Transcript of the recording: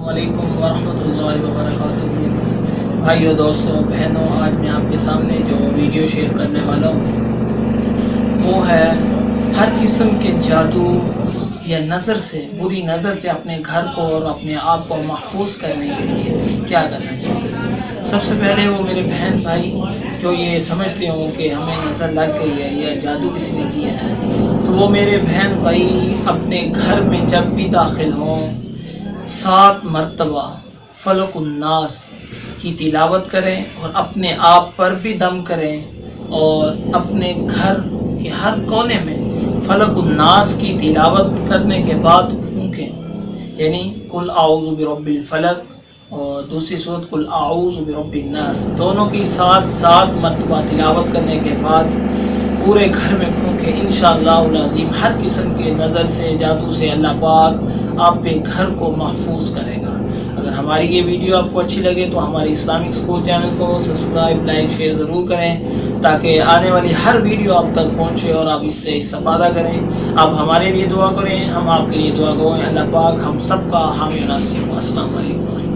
वालेकुम वरहमतुल्लाहि वबरकातुहू। भाइयों, दोस्तों, बहनों, आज मैं आपके सामने जो वीडियो शेयर करने वाला हूँ वो है हर किस्म के जादू या नज़र से, बुरी नज़र से अपने घर को और अपने आप को महफूज करने के लिए क्या करना चाहिए। सबसे पहले वो मेरे बहन भाई जो ये समझते हों कि हमें नज़र लग गई है या जादू किसी ने किया है, तो वो मेरे बहन भाई अपने घर में जब भी दाखिल हों 7 मरतबा फलक उन्नास की तिलावत करें और अपने आप पर भी दम करें और अपने घर के हर कोने में फलक उन्नास की तिलावत करने के बाद फूंकें, यानी कुल आऊज़ु बिरब्बिल फलक और दूसरी सूरत कुल आऊज़ु बिरब्बिन नास, दोनों की 7 मरतबा तिलावत करने के बाद पूरे घर में फूंकें। इंशाअल्लाह अज़ीम हर किस्म के नज़र से, जादू से अल्लाह पाक आप पे घर को महफूज करेगा। अगर हमारी ये वीडियो आपको अच्छी लगे तो हमारे इस्लामिक स्कूल चैनल को सब्सक्राइब, लाइक, शेयर ज़रूर करें ताकि आने वाली हर वीडियो आप तक पहुँचे और आप इससे इस्तेफादा करें। आप हमारे लिए दुआ करें, हम आपके लिए दुआ करें। अल्लाह पाक हम सब का हामी नासिर। अस्सलाम वालेकुम।